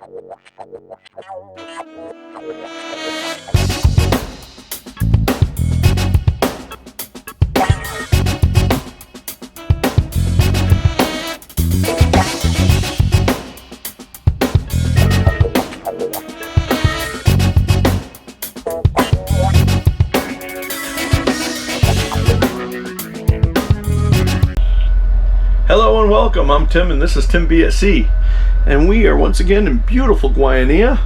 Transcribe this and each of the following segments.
Hello and welcome, I'm Tim and this is TimBatSea, and we are once again in beautiful Guayanilla.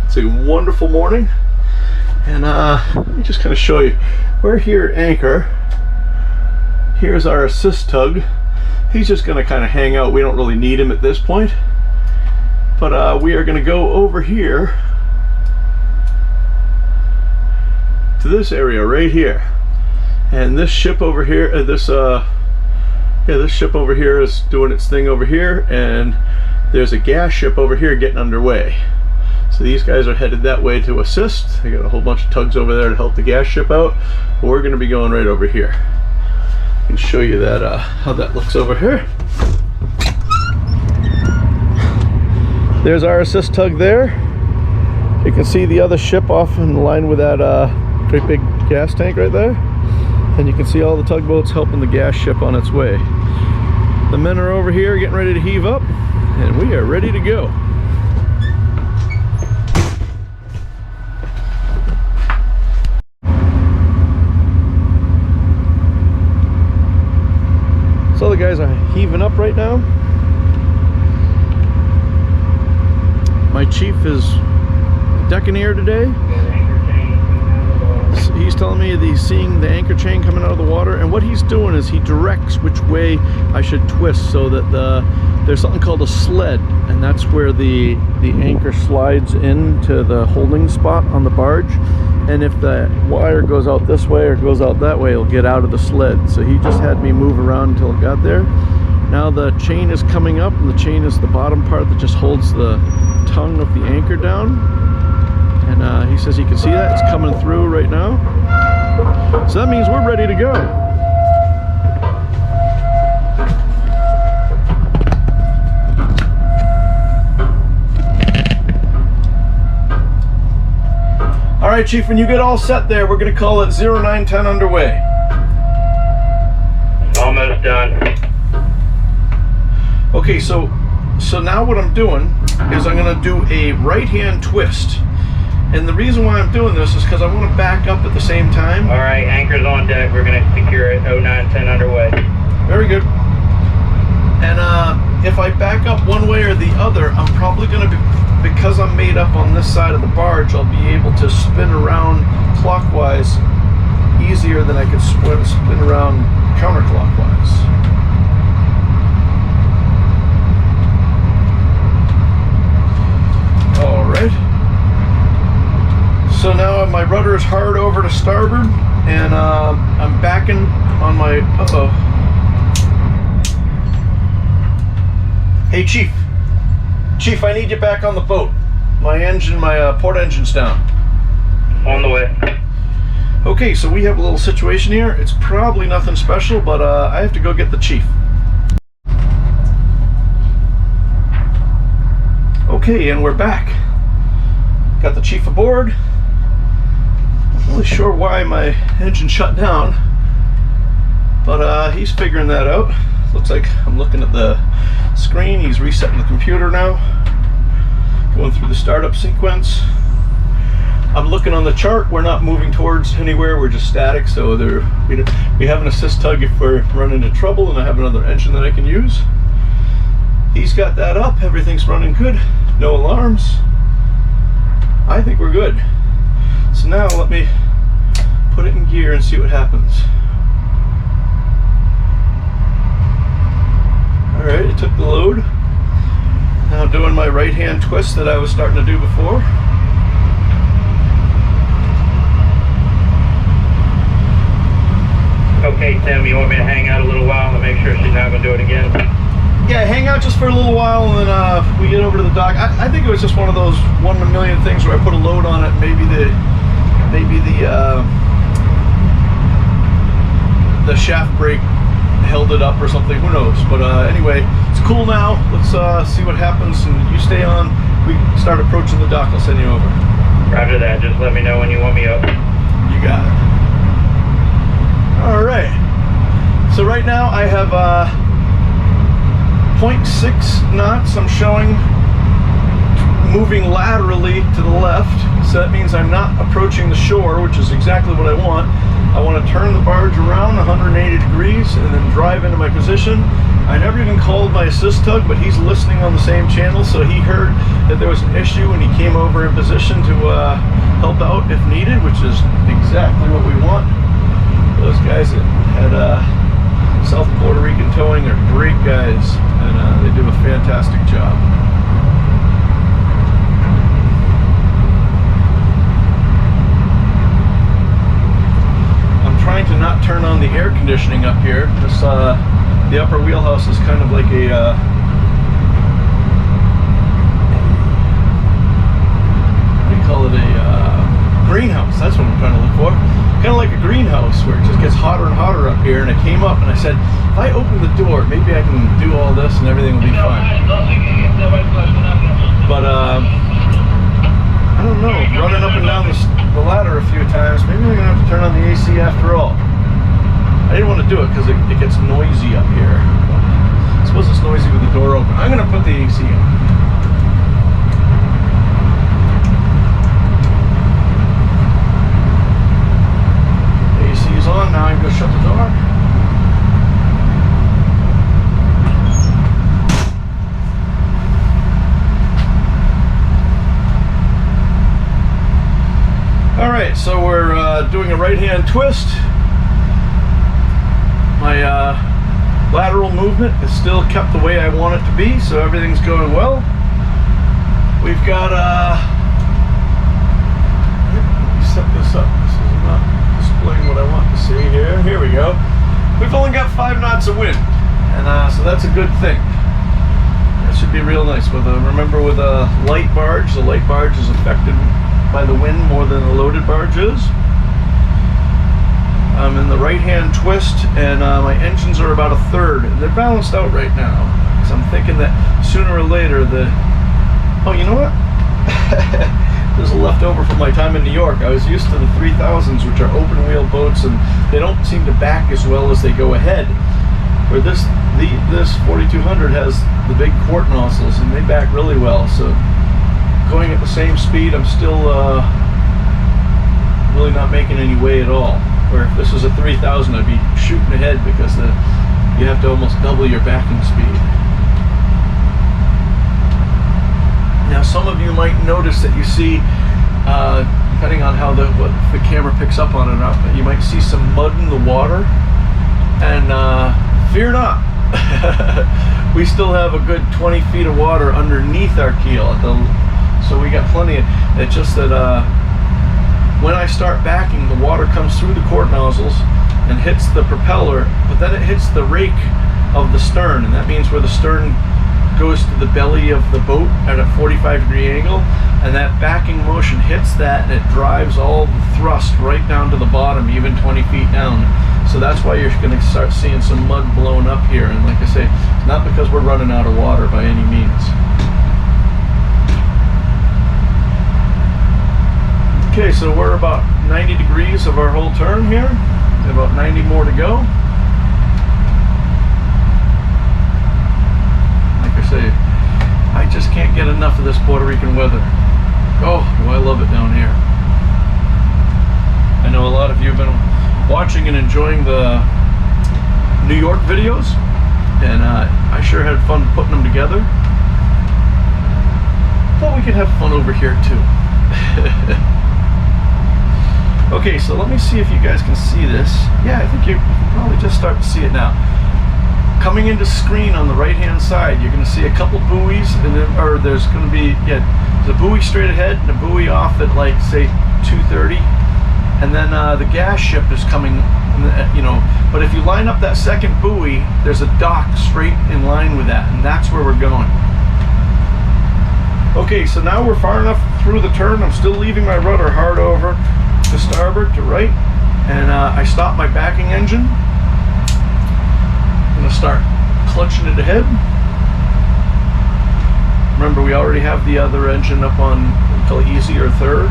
It's a wonderful morning, and let me just kind of show you. We're here at anchor. Here's our assist tug. He's just going to kind of hang out. We don't really need him at this point, but we are going to go over here to this area right here, and this ship over here, this ship over here is doing its thing over here, and there's a gas ship over here getting underway. So these guys are headed that way to assist. They got a whole bunch of tugs over there to help the gas ship out. But we're going to be going right over here. I can show you that how that looks over here. There's our assist tug there. You can see the other ship off in line with that great big gas tank right there. And you can see all the tugboats helping the gas ship on its way. The men are over here getting ready to heave up, and we are ready to go. So the guys are heaving up right now. My chief is decking here today. He's telling me that he's seeing the anchor chain coming out of the water, and what he's doing is he directs which way I should twist, so that there's something called a sled, and that's where the anchor slides into the holding spot on the barge, and if the wire goes out this way or goes out that way, it'll get out of the sled. So he just had me move around until it got there. Now the chain is coming up, and the chain is the bottom part that just holds the tongue of the anchor down. And he says he can see that it's coming through right now. So that means we're ready to go. All right, Chief, when you get all set there, we're going to call it 0910 underway. Almost done. Okay, so now what I'm doing is I'm going to do a right-hand twist. And the reason why I'm doing this is because I want to back up at the same time. All right, anchor's on deck. We're going to secure it. 0910 underway. Very good. And if I back up one way or the other, I'm probably going to be, because I'm made up on this side of the barge, I'll be able to spin around clockwise easier than I could spin around counterclockwise. All right. So now my rudder is hard over to starboard, and I'm backing on my, Hey Chief, I need you back on the boat. My port engine's down. On the way. Okay, so we have a little situation here. It's probably nothing special, but I have to go get the chief. Okay, and we're back. Got the chief aboard. Not really sure why my engine shut down, but he's figuring that out. Looks like I'm looking at the screen. He's resetting the computer now, going through the startup sequence. I'm looking on the chart. We're not moving towards anywhere. We're just static, so we have an assist tug if we're running into trouble, and I have another engine that I can use. He's got that up. Everything's running good. No alarms. I think we're good. So now let me put it in gear and see what happens. Alright, it took the load. Now doing my right hand twist that I was starting to do before. Okay, Tim, you want me to hang out a little while and make sure she's not going to do it again? Yeah, hang out just for a little while, and then we get over to the dock. I think it was just one of those 1 in a million things where I put a load on it. Maybe the shaft brake held it up or something. Who knows? But anyway, it's cool now. Let's see what happens. And you stay on. we start approaching the dock, I'll send you over. Roger that. Just let me know when you want me up. You got it. All right. So right now I have 0.6 knots. I'm showing moving laterally to the left. So that means I'm not approaching the shore, which is exactly what I want. I want to turn the barge around 180 degrees and then drive into my position. I never even called my assist tug, but he's listening on the same channel, so he heard that there was an issue and he came over in position to help out if needed, which is exactly what we want. Those guys that had South Puerto Rican towing are great guys, and they do a fantastic job. Trying to not turn on the air conditioning up here. This the upper wheelhouse is kind of like a what do you call it, a greenhouse. That's what I'm trying to look for. Kind of like a greenhouse where it just gets hotter and hotter up here. And it came up and I said, if I open the door, maybe I can do all this and everything will be fine. But I don't know, running up and down the ladder a few times, maybe I'm going to have to turn on the AC after all. I didn't want to do it because it gets noisy up here. I suppose it's noisy with the door open. I'm going to put the AC on. The AC is on, now I'm going to shut the door. Alright, so we're doing a right-hand twist. My lateral movement is still kept the way I want it to be, so everything's going well. We've got, let me set this up. This is not displaying what I want to see here. Here we go. We've only got 5 knots of wind, and so that's a good thing. That should be real nice. Remember, with a light barge, the light barge is affected by the wind more than the loaded barge is. I'm in the right-hand twist, and my engines are about 1/3, and they're balanced out right now. So I'm thinking that sooner or later oh, you know what? This is leftover from my time in New York. I was used to the 3000s, which are open-wheel boats, and they don't seem to back as well as they go ahead. Where this 4200 has the big quart nozzles, and they back really well. So going at the same speed, I'm still really not making any way at all. Where if this was a 3000, I'd be shooting ahead because you have to almost double your backing speed. Now, some of you might notice that you see, depending on how what the camera picks up on it, you might see some mud in the water. And fear not, we still have a good 20 feet of water underneath our keel. So we got plenty of, it's just that when I start backing, the water comes through the quart nozzles and hits the propeller, but then it hits the rake of the stern, and that means where the stern goes to the belly of the boat at a 45-degree angle, and that backing motion hits that and it drives all the thrust right down to the bottom, even 20 feet down. So that's why you're going to start seeing some mud blowing up here, and like I say, it's not because we're running out of water by any means. Okay, so we're about 90 degrees of our whole turn here. About 90 more to go. Like I say, I just can't get enough of this Puerto Rican weather. Oh, do I love it down here. I know a lot of you have been watching and enjoying the New York videos, and I sure had fun putting them together. Thought we could have fun over here too. Okay, so let me see if you guys can see this. Yeah, I think you can probably just start to see it now. Coming into screen on the right-hand side, you're going to see a couple buoys, and then, or there's going to be, yeah, there's a buoy straight ahead and a buoy off at like, say, 2:30, and then the gas ship is coming, you know. But if you line up that second buoy, there's a dock straight in line with that, and that's where we're going. Okay, so now we're far enough through the turn. I'm still leaving my rudder hard over to starboard, to right, and I stopped my backing engine. I'm going to start clutching it ahead. Remember, we already have the other engine up on, we call it easy or third.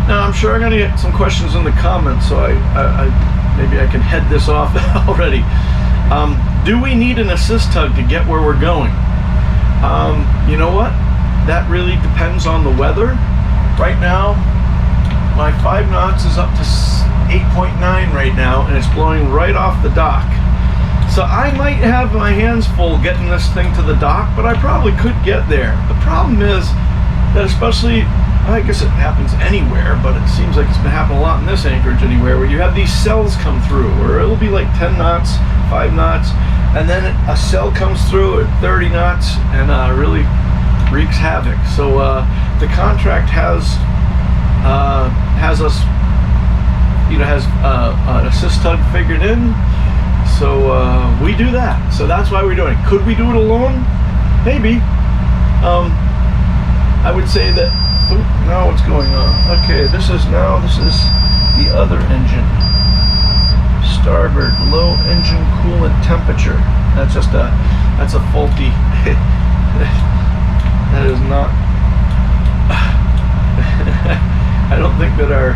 I'm sure I'm going to get some questions in the comments, so maybe I can head this off already. Do we need an assist tug to get where we're going? You know what? That really depends on the weather. Right now, my 5 knots is up to 8.9 right now, and it's blowing right off the dock. So I might have my hands full getting this thing to the dock, but I probably could get there. The problem is that, especially, I guess it happens anywhere, but it seems like it's been happening a lot in this anchorage anywhere, where you have these cells come through, where it'll be like 10 knots, 5 knots, and then a cell comes through at 30 knots and really wreaks havoc. So the contract has us, has an assist tug figured in, so we do that. So that's why we're doing it. Could we do it alone? Maybe. I would say that. Now what's going on? Okay, this is the other engine. Starboard, low engine coolant temperature. That's a faulty. That is not. I don't think that our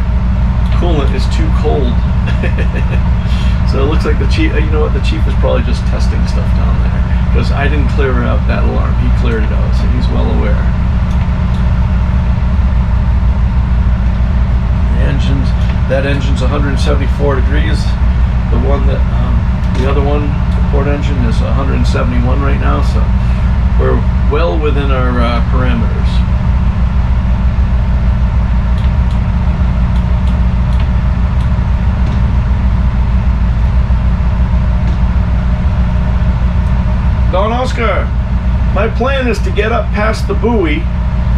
coolant is too cold. So it looks like the chief. You know what? The chief is probably just testing stuff down there, because I didn't clear out that alarm. He cleared it out, so he's well aware. That engine's 174 degrees. The one that the other one, the port engine, is 171 right now, so we're well within our parameters. Don Oscar, my plan is to get up past the buoy,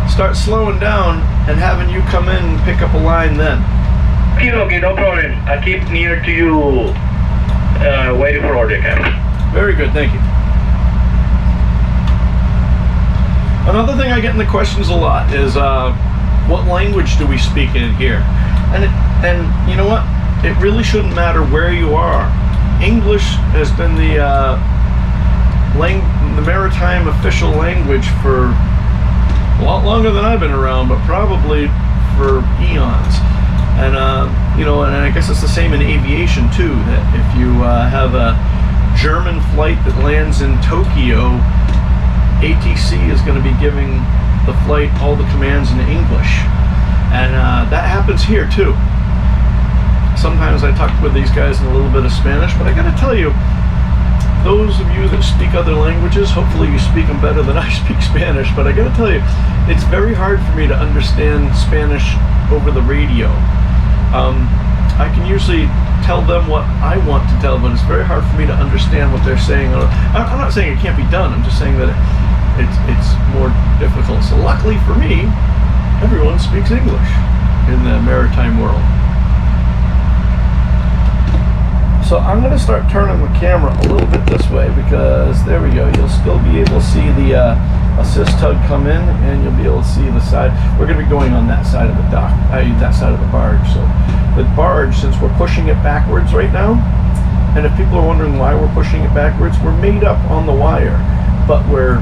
start slowing down, and having you come in and pick up a line then. Okay, no problem. I'll keep near to you, waiting for order, Captain. Very good, thank you. Another thing I get in the questions a lot is what language do we speak in here? And you know what? It really shouldn't matter where you are. English has been the maritime official language for a lot longer than I've been around, but probably for eons. And and I guess it's the same in aviation too, that if you have a German flight that lands in Tokyo, ATC is going to be giving the flight all the commands in English. And that happens here too. Sometimes I talk with these guys in a little bit of Spanish, but I gotta tell you, those of you that speak other languages, hopefully you speak them better than I speak Spanish, but I gotta tell you, it's very hard for me to understand Spanish over the radio. I can usually tell them what I want to tell, but it's very hard for me to understand what they're saying. I'm not saying it can't be done, I'm just saying that it's more difficult. So luckily for me, everyone speaks English in the maritime world. So I'm going to start turning the camera a little bit this way, because there we go. You'll still be able to see the assist tug come in, and you'll be able to see the side. We're going to be going on that side of the dock, that side of the barge. So the barge, since we're pushing it backwards right now, and if people are wondering why we're pushing it backwards, we're made up on the wire, but we're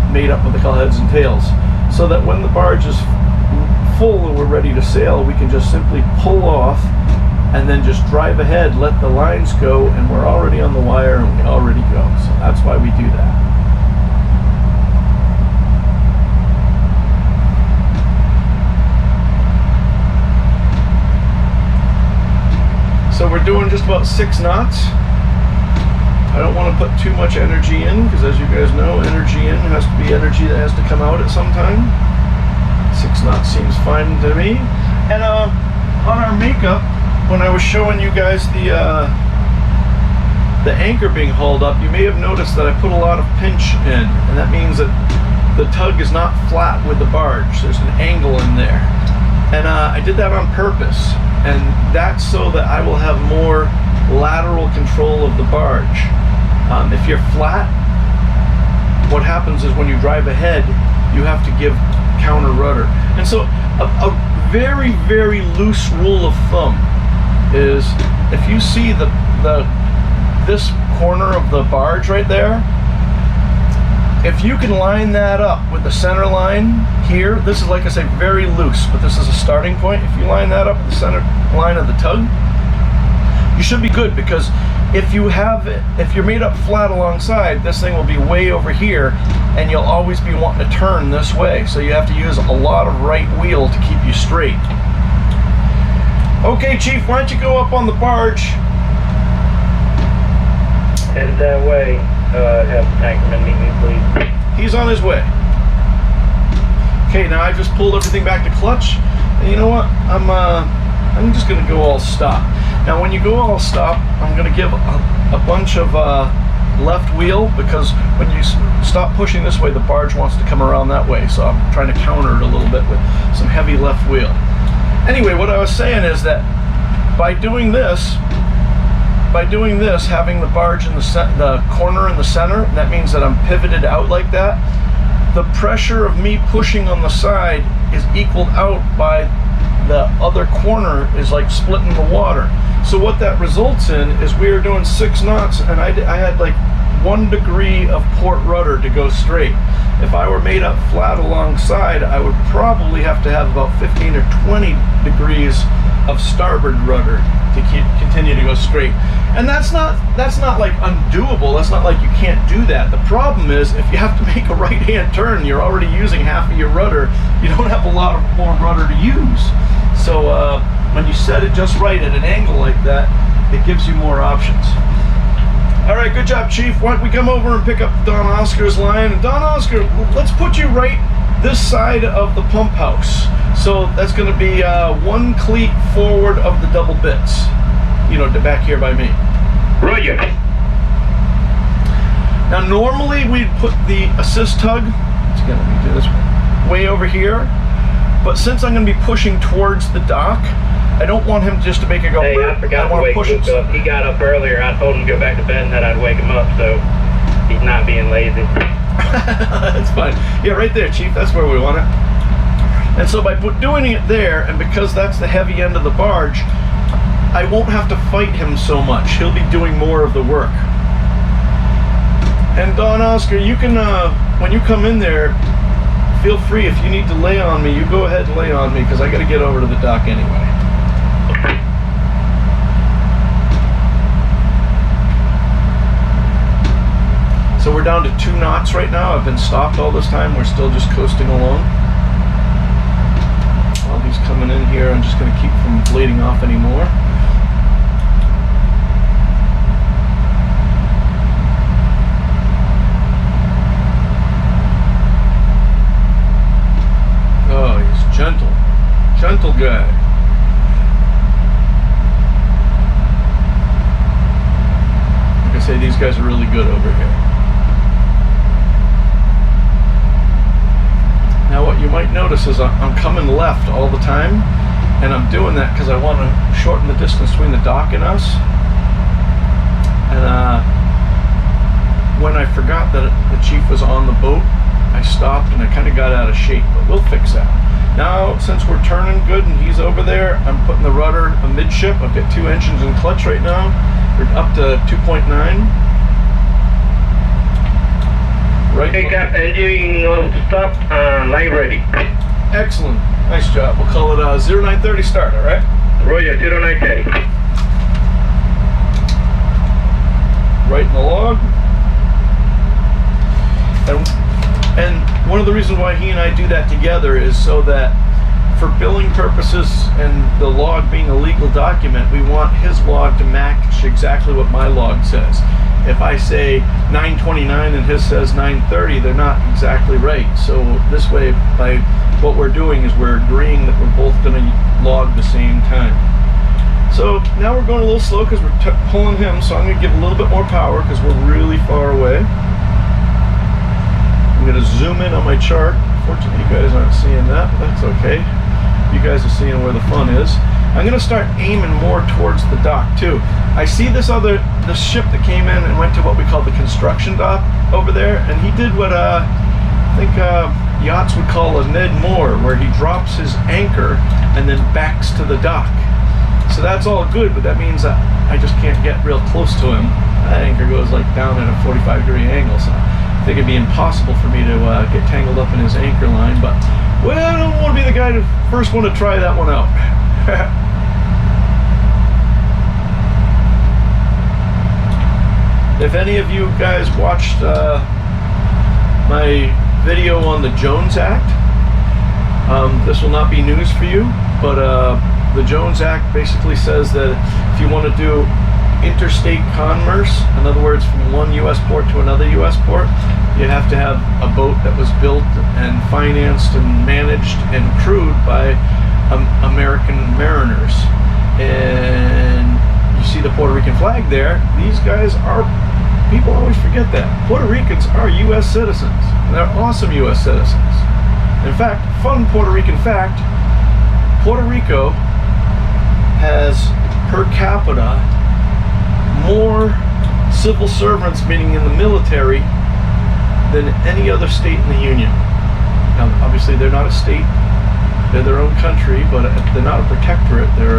made up what they call heads and tails, so that when the barge is full and we're ready to sail, we can just simply pull off and then just drive ahead, let the lines go, and we're already on the wire and we already go. So that's why we do that. So we're doing just about 6 knots. I don't want to put too much energy in, because as you guys know, energy in has to be energy that has to come out at some time. 6 knots seems fine to me. And on our makeup, when I was showing you guys the anchor being hauled up, you may have noticed that I put a lot of pinch in, and that means that the tug is not flat with the barge. There's an angle in there, and I did that on purpose, and that's so that I will have more lateral control of the barge. If you're flat, what happens is when you drive ahead, you have to give counter rudder. And so a very, very loose rule of thumb is if you see this corner of the barge right there, if you can line that up with the center line here, this is, like I say, very loose, but this is a starting point. If you line that up with the center line of the tug, you should be good, because if you're made up flat alongside, this thing will be way over here, and you'll always be wanting to turn this way. So you have to use a lot of right wheel to keep you straight. Okay, Chief, why don't you go up on the barge? Headed that way. Have the tankerman meet me, please. He's on his way. Okay, now I've just pulled everything back to clutch, and you know what? I'm just gonna go all stop. Now, when you go all stop, I'm gonna give a bunch of left wheel, because when you stop pushing this way, the barge wants to come around that way. So I'm trying to counter it a little bit with some heavy left wheel. Anyway, what I was saying is that by doing this, having the barge in the corner in the center, that means that I'm pivoted out like that. The pressure of me pushing on the side is equaled out by the other corner is like splitting the water. So what that results in is we are doing 6 knots, and I had like 1 degree of port rudder to go straight. If I were made up flat alongside, I would probably have to have about 15 or 20 degrees of starboard rudder to continue to go straight. And that's not like undoable. That's not like you can't do that. The problem is, if you have to make a right-hand turn, you're already using half of your rudder. You don't have a lot of more rudder to use. So when you set it just right at an angle like that, it gives you more options. All right, good job, Chief. Why don't we come over and pick up Don Oscar's line? And Don Oscar, let's put you right this side of the pump house. So that's going to be 1 cleat forward of the double bits, you know, back here by me. Roger. Now, normally we'd put the assist tug, let me do this way over here, but since I'm going to be pushing towards the dock, I don't want him just to make it go. Hey, I forgot to wake Luke up. He got up earlier. I told him to go back to bed and that I'd wake him up, so he's not being lazy. That's fine. Yeah, right there, Chief. That's where we want it. And so by doing it there, and because that's the heavy end of the barge, I won't have to fight him so much. He'll be doing more of the work. And Don Oscar, you can, when you come in there, feel free. If you need to lay on me, you go ahead and lay on me, because I got to get over to the dock anyway. So we're down to 2 knots right now. I've been stopped all this time. We're still just coasting along. While he's coming in here, I'm just going to keep from bleeding off anymore. Oh, he's gentle. Gentle guy. Like I say, these guys are really good over here. Now what you might notice is I'm coming left all the time, and I'm doing that because I want to shorten the distance between the dock and us. And when I forgot that the Chief was on the boat, I stopped and I kind of got out of shape, but we'll fix that. Now, since we're turning good and he's over there, I'm putting the rudder amidship. I've got 2 engines in clutch right now. We're up to 2.9. Right. Okay, Cap, engine stop, line ready. Excellent. Nice job. We'll call it 0930 start, all right? Roger, 0930. Right in the log. And one of the reasons why he and I do that together is so that for billing purposes and the log being a legal document, we want his log to match exactly what my log says. If I say 929 and his says 930, they're not exactly right. So this way, by what we're doing is we're agreeing that we're both going to log the same time. So now we're going a little slow because we're pulling him, so I'm going to give a little bit more power because we're really far away. I'm going to zoom in on my chart. Fortunately, you guys aren't seeing that, but that's okay. You guys are seeing where the fun is. I'm gonna start aiming more towards the dock too. I see this ship that came in and went to what we call the construction dock over there, and he did what I think yachts would call a Ned Moore, where he drops his anchor and then backs to the dock. So that's all good, but that means I just can't get real close to him. That anchor goes like down at a 45-degree angle, so I think it'd be impossible for me to get tangled up in his anchor line. But well, I don't want to be the guy to first one to try that one out. If any of you guys watched my video on the Jones Act, this will not be news for you, but the Jones Act basically says that if you want to do interstate commerce, in other words, from one U.S. port to another U.S. port, you have to have a boat that was built and financed and managed and crewed by American mariners. And you see the Puerto Rican flag there. These guys are, people always forget that. Puerto Ricans are U.S. citizens. And they're awesome U.S. citizens. In fact, fun Puerto Rican fact, Puerto Rico has per capita more civil servants, meaning in the military, than any other state in the Union. Now, obviously, they're not a state; they're their own country, but they're not a protectorate. They're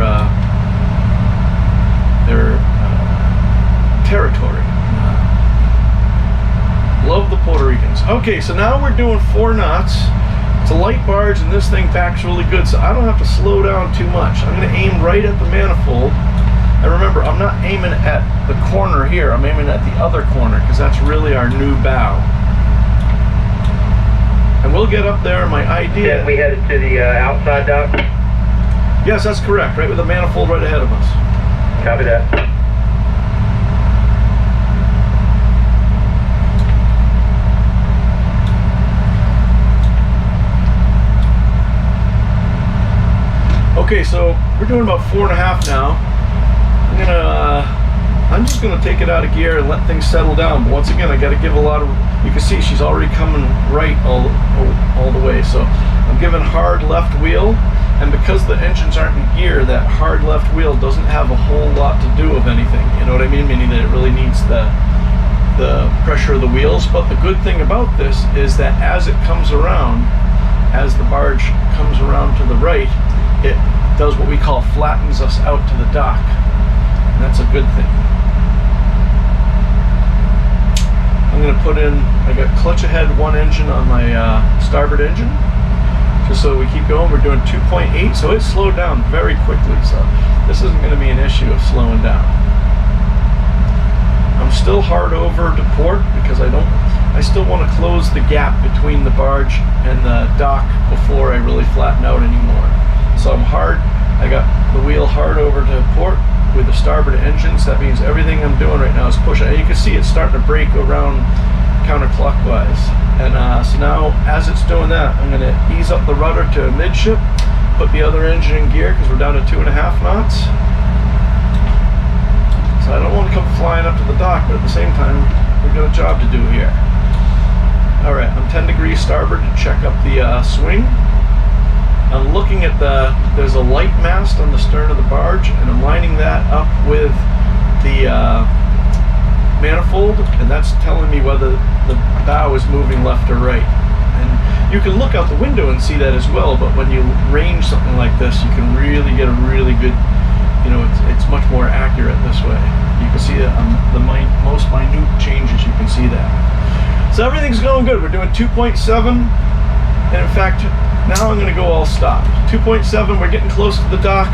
territory. Love the Puerto Ricans. Okay, so now we're doing 4 knots. It's a light barge, and this thing backs really good, so I don't have to slow down too much. I'm going to aim right at the manifold. And remember, I'm not aiming at the corner here. I'm aiming at the other corner, because that's really our new bow. And we'll get up there, and my idea... Yeah, we headed to the outside dock? Yes, that's correct. Right with the manifold right ahead of us. Copy that. Okay, so we're doing about 4.5 now. I'm just gonna take it out of gear and let things settle down. But once again, I got to give a lot of. You can see she's already coming right all the way. So I'm giving hard left wheel, and because the engines aren't in gear, that hard left wheel doesn't have a whole lot to do with anything. You know what I mean? Meaning that it really needs the pressure of the wheels. But the good thing about this is that as it comes around, as the barge comes around to the right, it does what we call flattens us out to the dock, and that's a good thing. I'm going to put in, I got clutch ahead 1 engine on my starboard engine, just so we keep going. We're doing 2.8, so it slowed down very quickly, so this isn't going to be an issue of slowing down. I'm still hard over to port because I still want to close the gap between the barge and the dock before I really flatten out anymore. So I'm hard, I got the wheel hard over to port with the starboard engines. That means everything I'm doing right now is pushing. And you can see it's starting to break around counterclockwise. And so now, as it's doing that, I'm going to ease up the rudder to midship, put the other engine in gear because we're down to 2.5 knots. So I don't want to come flying up to the dock, but at the same time, we've got a job to do here. Alright, I'm 10 degrees starboard to check up the swing. I'm looking at there's a light mast on the stern of the barge, and I'm lining that up with the manifold, and that's telling me whether the bow is moving left or right. And you can look out the window and see that as well, but when you range something like this, you can really get a really good, you know, it's much more accurate this way. You can see the most minute changes, you can see that. So everything's going good. We're doing 2.7, and in fact, now I'm going to go all stop. 2.7, we're getting close to the dock.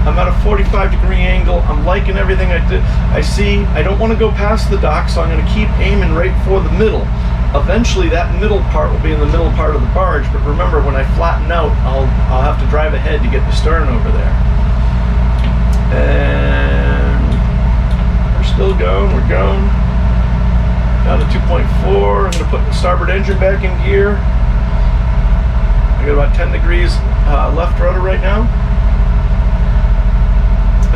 I'm at a 45-degree angle. I'm liking everything I see. I don't want to go past the dock, so I'm going to keep aiming right for the middle. Eventually, that middle part will be in the middle part of the barge, but remember, when I flatten out, I'll have to drive ahead to get the stern over there. And we're still going. We're going. Down to 2.4. I'm going to put the starboard engine back in gear. I got about 10 degrees left rudder right now.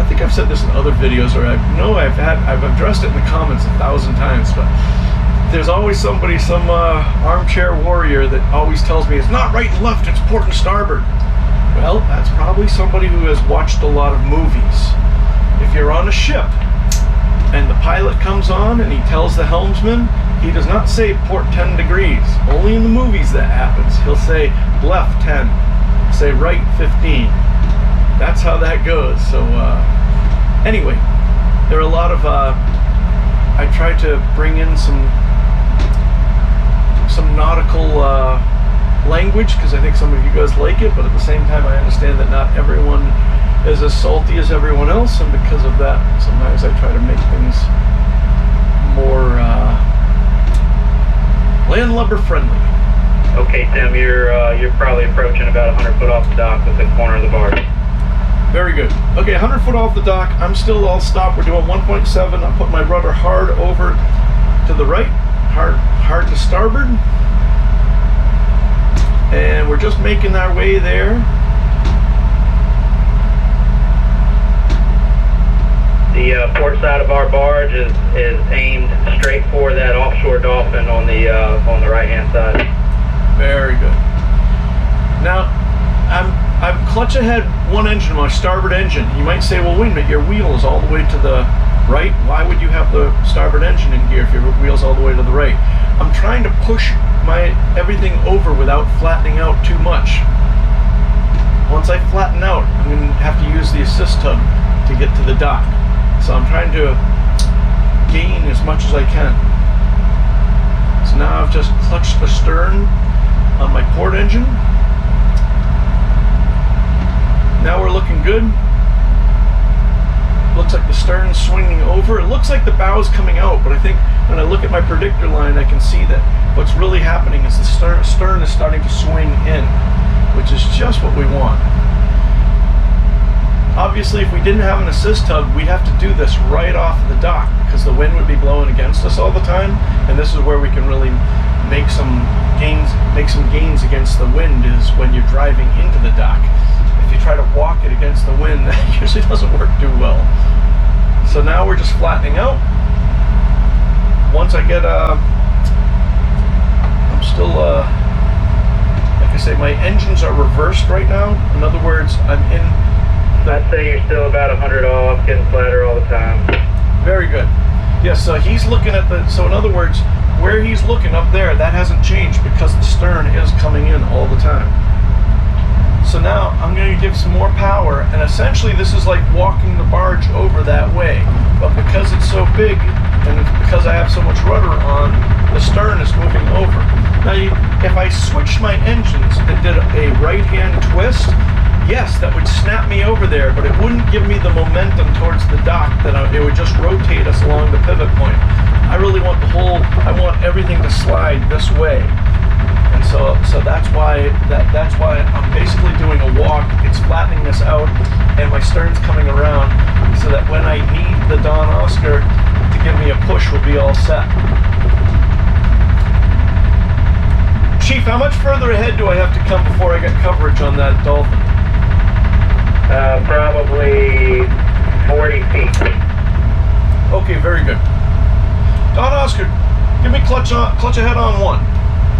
I think I've said this in other videos, or I've addressed it in the comments 1,000 times, but there's always somebody, some armchair warrior that always tells me it's not right and left, it's port and starboard. Well, that's probably somebody who has watched a lot of movies. If you're on a ship and the pilot comes on and he tells the helmsman, he does not say port 10 degrees. Only in the movies that happens. He'll say left 10, say right 15. That's how that goes. So anyway, there are a lot of, I try to bring in some nautical language because I think some of you guys like it, but at the same time I understand that not everyone is as salty as everyone else, and because of that sometimes I try to make things more landlubber friendly. Okay, Tim, you're probably approaching about 100 foot off the dock with the corner of the barge. Very good. Okay, 100 foot off the dock. I'm still all stopped. We're doing 1.7. I'm putting my rudder hard over to the right, hard to starboard. And we're just making our way there. The port side of our barge is aimed straight for that offshore dolphin on the right-hand side. Very good. Now, I'm clutch ahead one engine, my starboard engine. You might say, well, wait a minute, your wheel is all the way to the right. Why would you have the starboard engine in gear if your wheel's all the way to the right? I'm trying to push everything over without flattening out too much. Once I flatten out, I'm going to have to use the assist tub to get to the dock. So I'm trying to gain as much as I can. So now I've just clutched the stern on my port engine. Now we're looking good. Looks like the stern's swinging over. It looks like the bow's coming out, but I think when I look at my predictor line, I can see that what's really happening is the stern is starting to swing in, which is just what we want. Obviously, if we didn't have an assist tub, we'd have to do this right off the dock because the wind would be blowing against us all the time, and this is where we can really make some gains against the wind, is when you're driving into the dock. If you try to walk it against the wind, that usually doesn't work too well. So now we're just flattening out. Once I get I'm still like I say, my engines are reversed right now. In other words, I'm in. I'd say you're still about 100 off, getting flatter all the time. Very good. Yes, so he's looking at the, so in other words, where he's looking up there, that hasn't changed because the stern is coming in all the time. So now I'm going to give some more power, and essentially this is like walking the barge over that way. But because it's so big, and because I have so much rudder on, the stern is moving over. Now, if I switched my engines and did a right-hand twist, yes, that would snap me over there, but it wouldn't give me the momentum towards the dock. It would just rotate us along the pivot point. I really want I want everything to slide this way. And so that's why I'm basically doing a walk. It's flattening this out, and my stern's coming around so that when I need the Don Oscar to give me a push, we'll be all set. Chief, how much further ahead do I have to come before I get coverage on that dolphin? Probably 40 feet. Okay, very good. Don Oscar, give me clutch ahead on 1.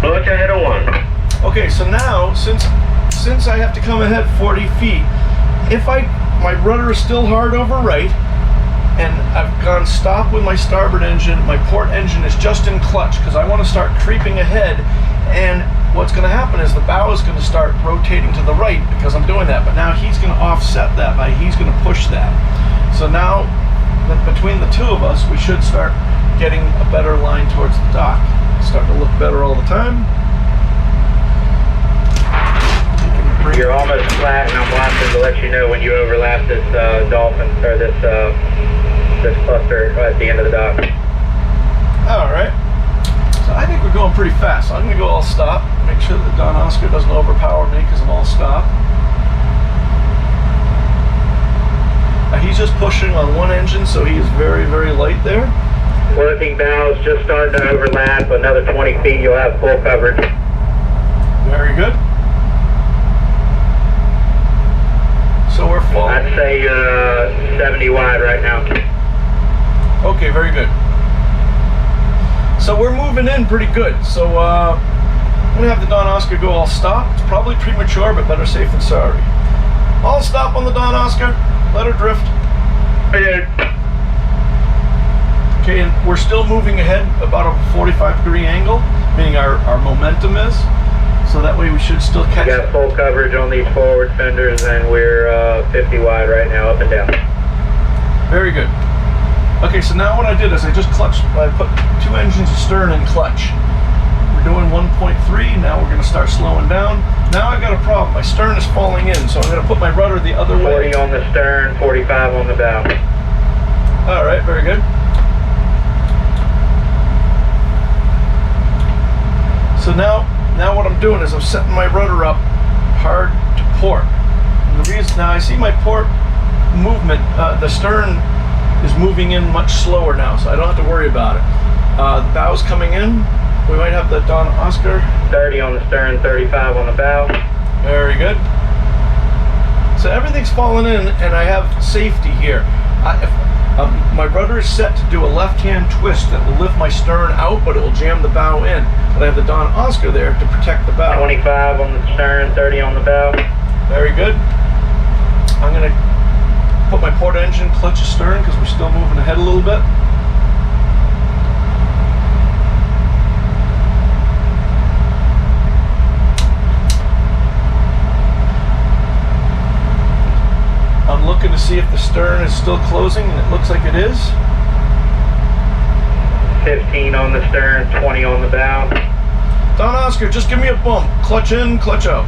Clutch ahead of 1. Okay, so now since I have to come ahead 40 feet, if my rudder is still hard over right, and I've gone stop with my starboard engine, my port engine is just in clutch because I want to start creeping ahead, and what's going to happen is the bow is going to start rotating to the right because I'm doing that, but now he's going to offset that he's going to push that. So now, between the two of us, we should start getting a better line towards the dock. It's starting to look better all the time. You're almost flat, and I'm watching to let you know when you overlap this dolphin, or this cluster at the end of the dock. All right. So I think we're going pretty fast. So I'm going to go all stop. Make sure that Don Oscar doesn't overpower me because I'm all stop. Now he's just pushing on one engine, so he is very, very light there. Working bows just starting to overlap. Another 20 feet, you'll have full coverage. Very good. So we're full. I'd say you're 70 wide right now. Okay, very good. So we're moving in pretty good. So I'm going to have the Don Oscar go all stop. It's probably premature, but better safe than sorry. All stop on the Don Oscar. Let her drift. Okay, and we're still moving ahead about a 45-degree angle, meaning our momentum is. So that way we should still catch it. We got full coverage on these forward fenders, and we're 50 wide right now, up and down. Very good. Okay, so now what I did is I just clutched, I put 2 engines astern and clutch. We're doing 1.3, now we're gonna start slowing down. Now I've got a problem, my stern is falling in, so I'm gonna put my rudder the other way. 40 on the stern, 45 on the bow. All right, very good. So now what I'm doing is I'm setting my rudder up hard to port. And the reason, now I see my port movement, the stern is moving in much slower now, so I don't have to worry about it. The bow's coming in. We might have the Don Oscar. 30 on the stern, 35 on the bow. Very good. So everything's falling in, and I have safety here. My rudder is set to do a left-hand twist that will lift my stern out, but it will jam the bow in. But I have the Don Oscar there to protect the bow. 25 on the stern, 30 on the bow. Very good. I'm going to put my port engine, clutch astern, because we're still moving ahead a little bit. I'm looking to see if the stern is still closing, and it looks like it is. 15 on the stern, 20 on the bow. Don Oscar, just give me a bump. Clutch in, clutch out.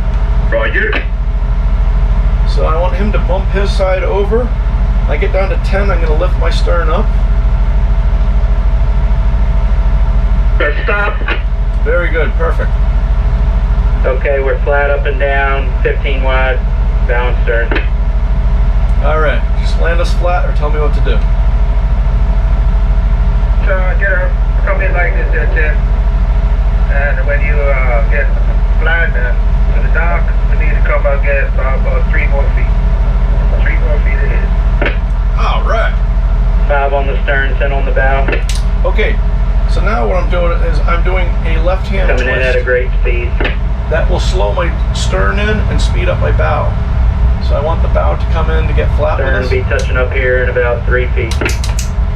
Roger. So I want him to bump his side over. I get down to 10, I'm going to lift my stern up. Stop. Very good, perfect. Okay, we're flat up and down, 15 wide, bow and stern. All right, just land us flat or tell me what to do. So get her, come in like this, Tim. And when you get flat to the dock, we need to come out get about 3 more feet. 3 more feet it is. All right. 5 on the stern, 10 on the bow. Okay, so now what I'm doing is I'm doing a left-hand twist. Coming in at a great speed. That will slow my stern in and speed up my bow. So I want the bow to come in to get flat Stern with us. be touching up here in about 3 feet.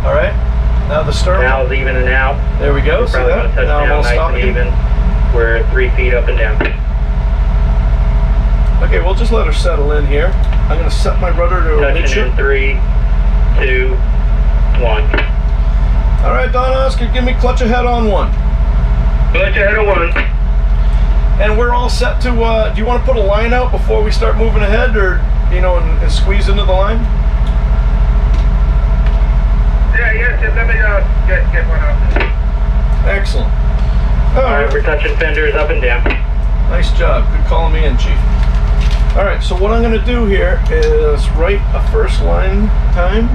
All right. Now the stern. Now it's even and out. There we go. We're probably going to touch down nice and even. We're 3 feet up and down. Okay, we'll just let her settle in here. I'm going to set my rudder to a Touching in 3, 2, 1. All right, Don Oscar, give me clutch ahead on 1. Clutch ahead of 1. And we're all set to, do you want to put a line out before we start moving ahead, or, you know, and squeeze into the line? Yeah, let me get one out. Excellent. All right, we're touching fenders up and down. Nice job. Good calling me in, Chief. All right, so what I'm going to do here is write a first line time.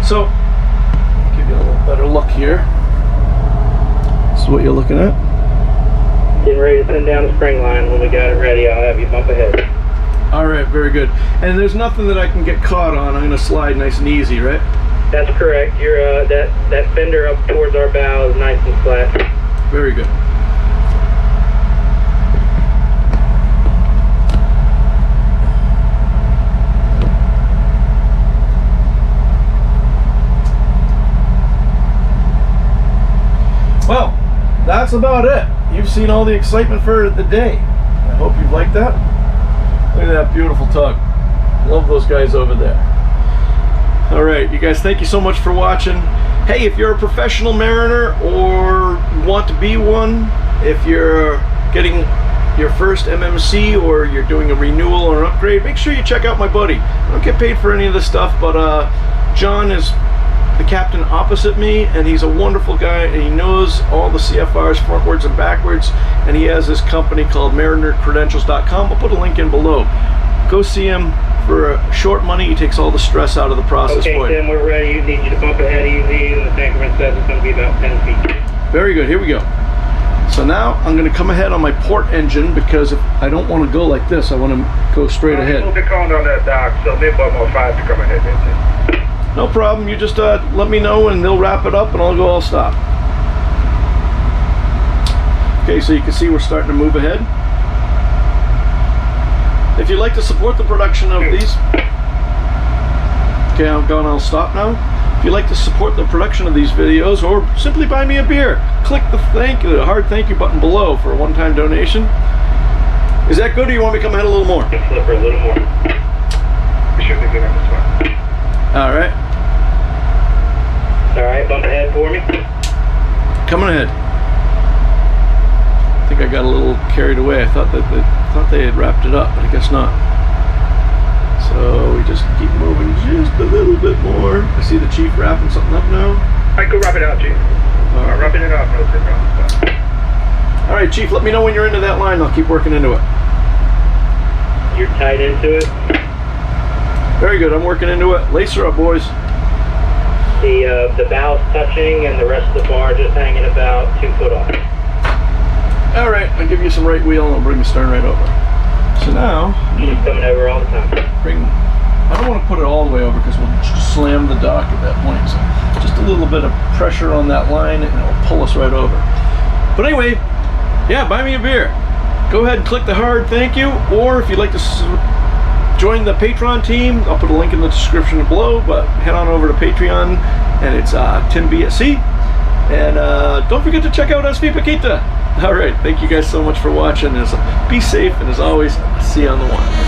So, give you a little better look here. This is what you're looking at. Getting ready to send down the spring line. When we got it ready, I'll have you bump ahead. All right, very good. And there's nothing that I can get caught on. I'm going to slide nice and easy, right? That's correct. You're that fender up towards our bow is nice and flat. Very good. Well, that's about it. You've seen all the excitement for the day. I hope you've liked that. Look at that beautiful tug. Love those guys over there. All right, you guys, thank you so much for watching. Hey, if you're a professional mariner or want to be one, if you're getting your first MMC or you're doing a renewal or an upgrade, make sure you check out my buddy. I don't get paid for any of this stuff, but John is the captain opposite me, and he's a wonderful guy, and he knows all the CFRs frontwards and backwards, and he has this company called marinercredentials.com. I'll put a link in below. Go see him for short money. He takes all the stress out of the process for you. Okay, Tim, we're ready. You need you to bump ahead easy, and the increment says it's going to be about 10 feet. Very good. Here we go. So now I'm going to come ahead on my port engine because if I don't want to go like this, I want to go straight ahead. Move the cone on that dock, so maybe about more 5 to come ahead. No problem. You just let me know and they'll wrap it up and I'll stop. Okay, so you can see we're starting to move ahead. If you'd like to support the production of these... Okay, I'll stop now. If you'd like to support the production of these videos or simply buy me a beer, click the hard thank you button below for a one-time donation. Is that good or you want me to come ahead a little more? Flipper a little more. We should be good on this one. Alright. Alright, bump ahead for me. Coming ahead. I think I got a little carried away. I thought they had wrapped it up, but I guess not. So we just keep moving just a little bit more. I see the chief wrapping something up now. I go wrap it out, Chief. Wrapping it up. All right, Chief. Let me know when you're into that line. I'll keep working into it. You're tied into it. Very good. I'm working into it. Lace her up, boys. The bow's touching and the rest of the bar just hanging about 2 foot off. All right. I'll give you some right wheel and I'll bring the stern right over. So now, She's coming over all the time. I don't want to put it all the way over because we'll just slam the dock at that point. So just a little bit of pressure on that line and it'll pull us right over. But anyway, yeah, buy me a beer. Go ahead and click the hard thank you, or if you'd like to join the Patreon team, I'll put a link in the description below, but head on over to Patreon and it's TimBatSea. And don't forget to check out SV Paquita. All right, thank you guys so much for watching. Be safe, and as always, see you on the one.